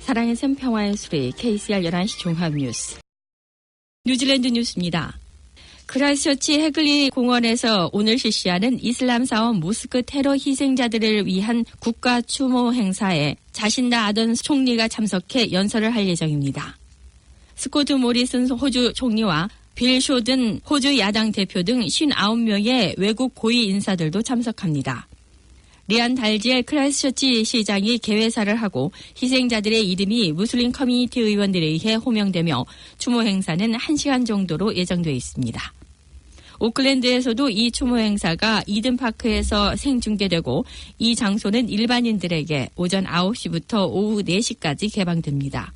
사랑의 샘 평화의 수리 KCR 11시 종합뉴스. 뉴질랜드 뉴스입니다. 크라이스처치 해글리 공원에서 오늘 실시하는 이슬람 사원 모스크 테러 희생자들을 위한 국가 추모 행사에 자신다 아던 총리가 참석해 연설을 할 예정입니다. 스코트 모리슨 호주 총리와 빌 쇼든 호주 야당 대표 등 59명의 외국 고위 인사들도 참석합니다. 리안 달지엘 크라이스처치 시장이 개회사를 하고 희생자들의 이름이 무슬림 커뮤니티 의원들에 의해 호명되며 추모 행사는 1시간 정도로 예정되어 있습니다. 오클랜드에서도 이 추모 행사가 이든파크에서 생중계되고 이 장소는 일반인들에게 오전 9시부터 오후 4시까지 개방됩니다.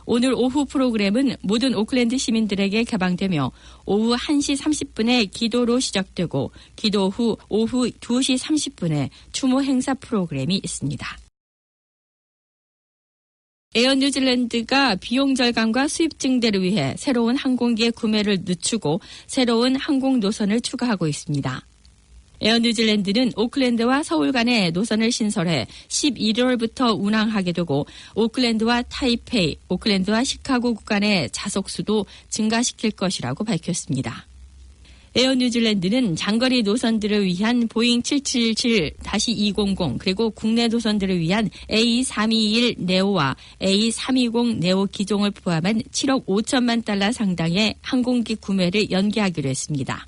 오늘 오후 프로그램은 모든 오클랜드 시민들에게 개방되며 오후 1시 30분에 기도로 시작되고 기도 후 오후 2시 30분에 추모 행사 프로그램이 있습니다. 에어 뉴질랜드가 비용 절감과 수입 증대를 위해 새로운 항공기의 구매를 늦추고 새로운 항공 노선을 추가하고 있습니다. 에어 뉴질랜드는 오클랜드와 서울 간의 노선을 신설해 11월부터 운항하게 되고 오클랜드와 타이페이, 오클랜드와 시카고 구간의 좌석수도 증가시킬 것이라고 밝혔습니다. 에어 뉴질랜드는 장거리 노선들을 위한 보잉 777-200 그리고 국내 노선들을 위한 A321 네오와 A320 네오 기종을 포함한 7억 5천만 달러 상당의 항공기 구매를 연기하기로 했습니다.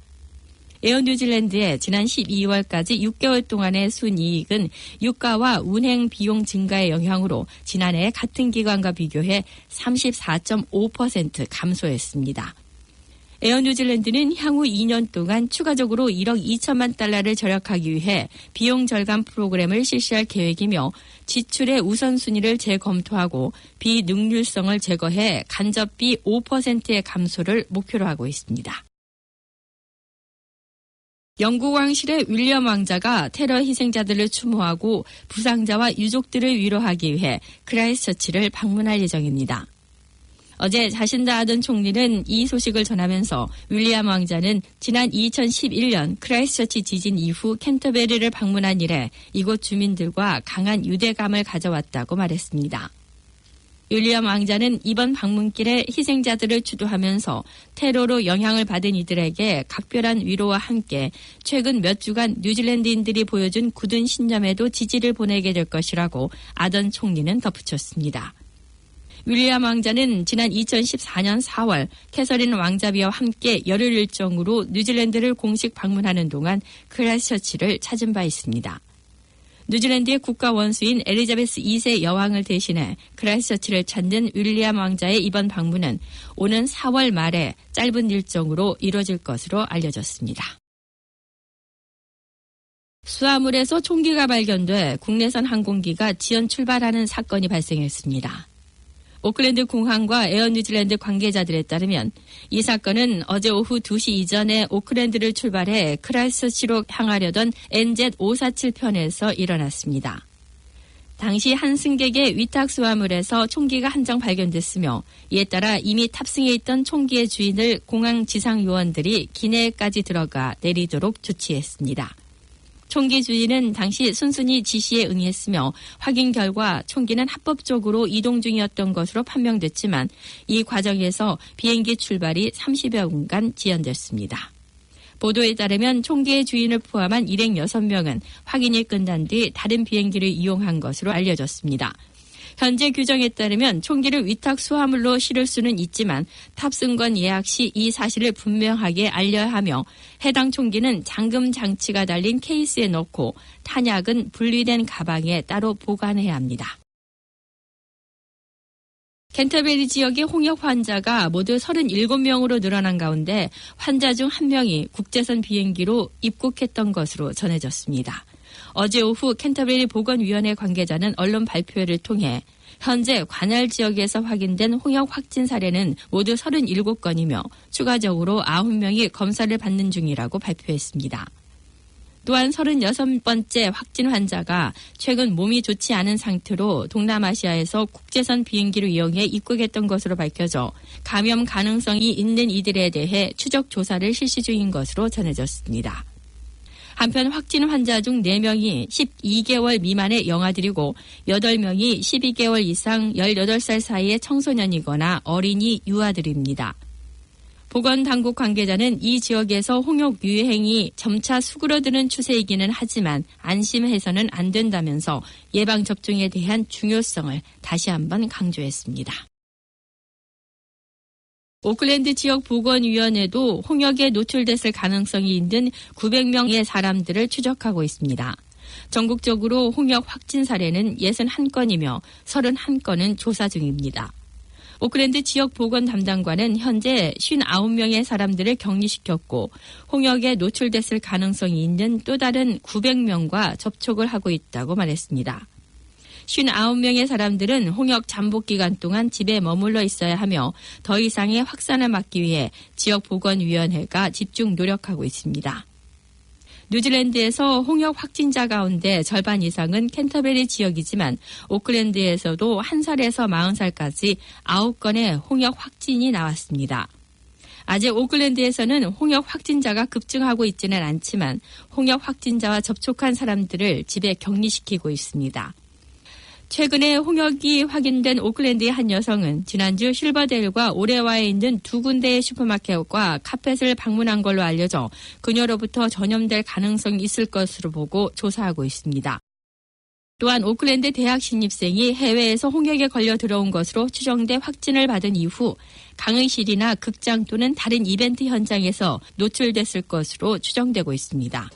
에어 뉴질랜드의 지난 12월까지 6개월 동안의 순이익은 유가와 운행 비용 증가의 영향으로 지난해 같은 기간과 비교해 34.5% 감소했습니다. 에어 뉴질랜드는 향후 2년 동안 추가적으로 1억 2천만 달러를 절약하기 위해 비용 절감 프로그램을 실시할 계획이며 지출의 우선순위를 재검토하고 비능률성을 제거해 간접비 5%의 감소를 목표로 하고 있습니다. 영국 왕실의 윌리엄 왕자가 테러 희생자들을 추모하고 부상자와 유족들을 위로하기 위해 크라이스처치를 방문할 예정입니다. 어제 자신다 아던 총리는 이 소식을 전하면서 윌리엄 왕자는 지난 2011년 크라이스처치 지진 이후 캔터베리를 방문한 이래 이곳 주민들과 강한 유대감을 가져왔다고 말했습니다. 윌리엄 왕자는 이번 방문길에 희생자들을 추도하면서 테러로 영향을 받은 이들에게 각별한 위로와 함께 최근 몇 주간 뉴질랜드인들이 보여준 굳은 신념에도 지지를 보내게 될 것이라고 아던 총리는 덧붙였습니다. 윌리엄 왕자는 지난 2014년 4월 캐서린 왕자비와 함께 열흘 일정으로 뉴질랜드를 공식 방문하는 동안 크라이스처치를 찾은 바 있습니다. 뉴질랜드의 국가 원수인 엘리자베스 2세 여왕을 대신해 크라이스처치를 찾는 윌리엄 왕자의 이번 방문은 오는 4월 말에 짧은 일정으로 이뤄질 것으로 알려졌습니다. 수화물에서 총기가 발견돼 국내선 항공기가 지연 출발하는 사건이 발생했습니다. 오클랜드 공항과 에어 뉴질랜드 관계자들에 따르면 이 사건은 어제 오후 2시 이전에 오클랜드를 출발해 크라이스처치로 향하려던 NZ547편에서 일어났습니다. 당시 한 승객의 위탁 수화물에서 총기가 한 정 발견됐으며 이에 따라 이미 탑승해 있던 총기의 주인을 공항 지상 요원들이 기내까지 들어가 내리도록 조치했습니다. 총기 주인은 당시 순순히 지시에 응했으며 확인 결과 총기는 합법적으로 이동 중이었던 것으로 판명됐지만 이 과정에서 비행기 출발이 30여 분간 지연됐습니다. 보도에 따르면 총기의 주인을 포함한 일행 6명은 확인이 끝난 뒤 다른 비행기를 이용한 것으로 알려졌습니다. 현재 규정에 따르면 총기를 위탁 수화물로 실을 수는 있지만 탑승권 예약 시 이 사실을 분명하게 알려야 하며 해당 총기는 잠금 장치가 달린 케이스에 넣고 탄약은 분리된 가방에 따로 보관해야 합니다. 캔터베리 지역의 홍역 환자가 모두 37명으로 늘어난 가운데 환자 중 1명이 국제선 비행기로 입국했던 것으로 전해졌습니다. 어제 오후 캔터베리 보건위원회 관계자는 언론 발표회를 통해 현재 관할 지역에서 확인된 홍역 확진 사례는 모두 37건이며 추가적으로 9명이 검사를 받는 중이라고 발표했습니다. 또한 36번째 확진 환자가 최근 몸이 좋지 않은 상태로 동남아시아에서 국제선 비행기를 이용해 입국했던 것으로 밝혀져 감염 가능성이 있는 이들에 대해 추적 조사를 실시 중인 것으로 전해졌습니다. 한편 확진 환자 중 4명이 12개월 미만의 영아들이고 8명이 12개월 이상 18살 사이의 청소년이거나 어린이 유아들입니다. 보건당국 관계자는 이 지역에서 홍역 유행이 점차 수그러드는 추세이기는 하지만 안심해서는 안 된다면서 예방접종에 대한 중요성을 다시 한번 강조했습니다. 오클랜드 지역 보건위원회도 홍역에 노출됐을 가능성이 있는 900명의 사람들을 추적하고 있습니다. 전국적으로 홍역 확진 사례는 61건이며 31건은 조사 중입니다. 오클랜드 지역 보건 담당관은 현재 59명의 사람들을 격리시켰고 홍역에 노출됐을 가능성이 있는 또 다른 900명과 접촉을 하고 있다고 말했습니다. 59명의 사람들은 홍역 잠복 기간 동안 집에 머물러 있어야 하며 더 이상의 확산을 막기 위해 지역보건위원회가 집중 노력하고 있습니다. 뉴질랜드에서 홍역 확진자 가운데 절반 이상은 캔터베리 지역이지만 오클랜드에서도 1살에서 40살까지 9건의 홍역 확진이 나왔습니다. 아직 오클랜드에서는 홍역 확진자가 급증하고 있지는 않지만 홍역 확진자와 접촉한 사람들을 집에 격리시키고 있습니다. 최근에 홍역이 확인된 오클랜드의 한 여성은 지난주 실버데일과 오레와에 있는 2군데의 슈퍼마켓과 카펫을 방문한 걸로 알려져 그녀로부터 전염될 가능성이 있을 것으로 보고 조사하고 있습니다. 또한 오클랜드 대학 신입생이 해외에서 홍역에 걸려 들어온 것으로 추정돼 확진을 받은 이후 강의실이나 극장 또는 다른 이벤트 현장에서 노출됐을 것으로 추정되고 있습니다.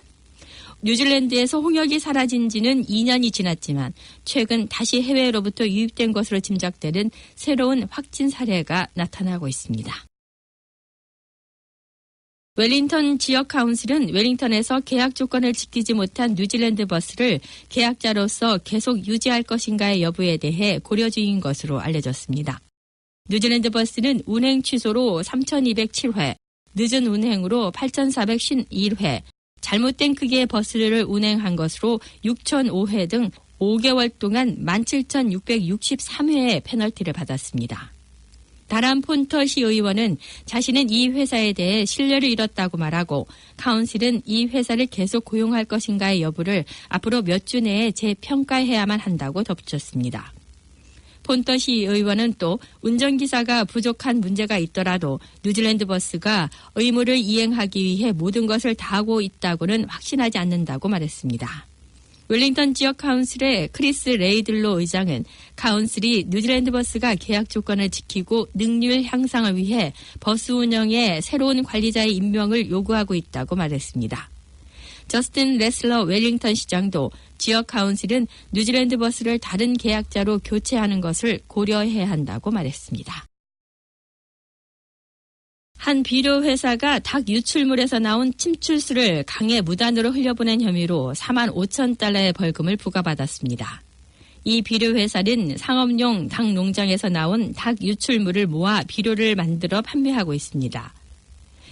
뉴질랜드에서 홍역이 사라진 지는 2년이 지났지만 최근 다시 해외로부터 유입된 것으로 짐작되는 새로운 확진 사례가 나타나고 있습니다. 웰링턴 지역 카운슬은 웰링턴에서 계약 조건을 지키지 못한 뉴질랜드 버스를 계약자로서 계속 유지할 것인가의 여부에 대해 고려 중인 것으로 알려졌습니다. 뉴질랜드 버스는 운행 취소로 3,207회, 늦은 운행으로 8,451회, 잘못된 크기의 버스를 운행한 것으로 6,005회 등 5개월 동안 17,663회의 페널티를 받았습니다. 다란 폰터시 의원은 자신은 이 회사에 대해 신뢰를 잃었다고 말하고 카운슬은 이 회사를 계속 고용할 것인가의 여부를 앞으로 몇 주 내에 재평가해야만 한다고 덧붙였습니다. 폰터시 의원은 또 운전기사가 부족한 문제가 있더라도 뉴질랜드 버스가 의무를 이행하기 위해 모든 것을 다하고 있다고는 확신하지 않는다고 말했습니다. 웰링턴 지역 카운슬의 크리스 레이들로 의장은 카운슬이 뉴질랜드 버스가 계약 조건을 지키고 능률 향상을 위해 버스 운영에 새로운 관리자의 임명을 요구하고 있다고 말했습니다. 저스틴 레슬러 웰링턴 시장도 지역 카운슬은 뉴질랜드 버스를 다른 계약자로 교체하는 것을 고려해야 한다고 말했습니다. 한 비료 회사가 닭 유출물에서 나온 침출수를 강에 무단으로 흘려보낸 혐의로 45,000달러의 벌금을 부과받았습니다. 이 비료 회사는 상업용 닭 농장에서 나온 닭 유출물을 모아 비료를 만들어 판매하고 있습니다.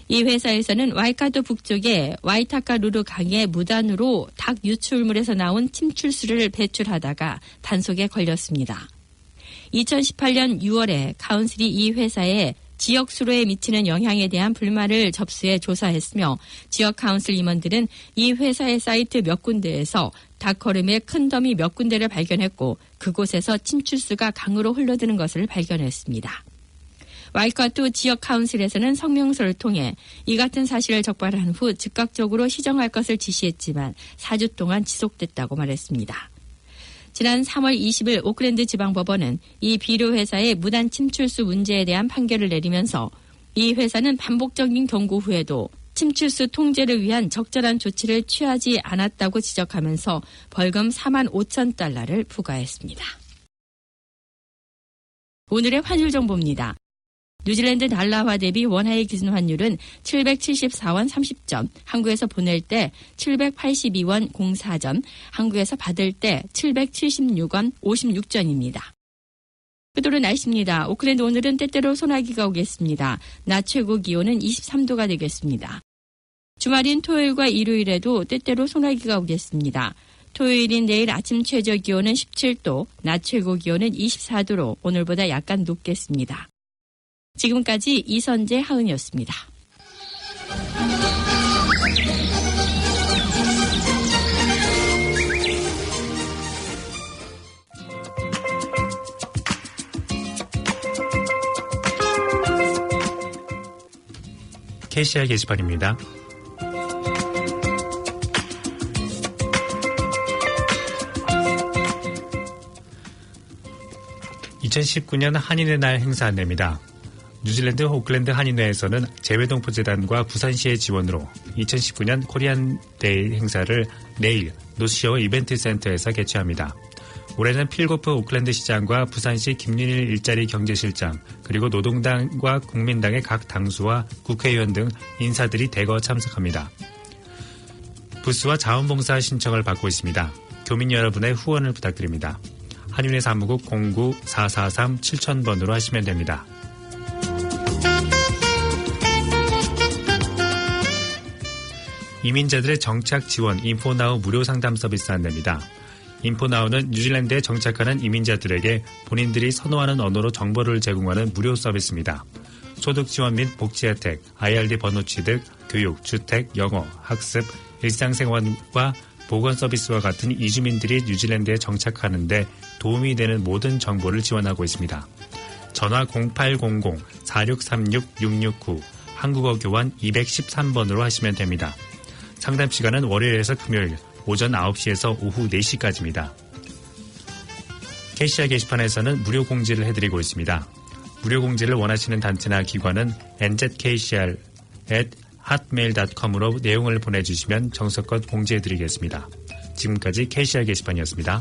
이 회사에서는 와이카토 북쪽의 와이타카루루 강에 무단으로 닭 유출물에서 나온 침출수를 배출하다가 단속에 걸렸습니다. 2018년 6월에 카운슬이 이 회사에 지역 수로에 미치는 영향에 대한 불만을 접수해 조사했으며 지역 카운슬 임원들은 이 회사의 사이트 몇 군데에서 닭거름의 큰 더미 몇 군데를 발견했고 그곳에서 침출수가 강으로 흘러드는 것을 발견했습니다. 와이카토 지역 카운슬에서는 성명서를 통해 이 같은 사실을 적발한 후 즉각적으로 시정할 것을 지시했지만 4주 동안 지속됐다고 말했습니다. 지난 3월 20일 오클랜드 지방법원은 이 비료 회사의 무단 침출수 문제에 대한 판결을 내리면서 이 회사는 반복적인 경고 후에도 침출수 통제를 위한 적절한 조치를 취하지 않았다고 지적하면서 벌금 45,000달러를 부과했습니다. 오늘의 환율 정보입니다. 뉴질랜드 달러화 대비 원화의 기준 환율은 774원 30전, 한국에서 보낼 때 782원 04전, 한국에서 받을 때 776원 56전입니다. 끝으로 날씨입니다. 오클랜드 오늘은 때때로 소나기가 오겠습니다. 낮 최고 기온은 23도가 되겠습니다. 주말인 토요일과 일요일에도 때때로 소나기가 오겠습니다. 토요일인 내일 아침 최저 기온은 17도, 낮 최고 기온은 24도로 오늘보다 약간 높겠습니다. 지금까지 이선재 하은이었습니다. KCR 게시판입니다. 2019년 한인의 날 행사 안내입니다. 뉴질랜드 오클랜드 한인회에서는 재외동포재단과 부산시의 지원으로 2019년 코리안 데이 행사를 내일 노스쇼어 이벤트 센터에서 개최합니다. 올해는 필고프 오클랜드 시장과 부산시 김윤일 일자리 경제실장 그리고 노동당과 국민당의 각 당수와 국회의원 등 인사들이 대거 참석합니다. 부스와 자원봉사 신청을 받고 있습니다. 교민 여러분의 후원을 부탁드립니다. 한인회 사무국 09-443-7000번으로 하시면 됩니다. 이민자들의 정착 지원 인포나우 무료 상담 서비스 안내입니다. 인포나우는 뉴질랜드에 정착하는 이민자들에게 본인들이 선호하는 언어로 정보를 제공하는 무료 서비스입니다. 소득 지원 및 복지 혜택, IRD 번호 취득, 교육, 주택, 영어, 학습, 일상생활과 보건 서비스와 같은 이주민들이 뉴질랜드에 정착하는데 도움이 되는 모든 정보를 지원하고 있습니다. 전화 0800-4636-669, 한국어 교환 213번으로 하시면 됩니다. 상담 시간은 월요일에서 금요일 오전 9시에서 오후 4시까지입니다. KCR 게시판에서는 무료 공지를 해드리고 있습니다. 무료 공지를 원하시는 단체나 기관은 nzkcr@hotmail.com으로 내용을 보내주시면 정성껏 공지해드리겠습니다. 지금까지 KCR 게시판이었습니다.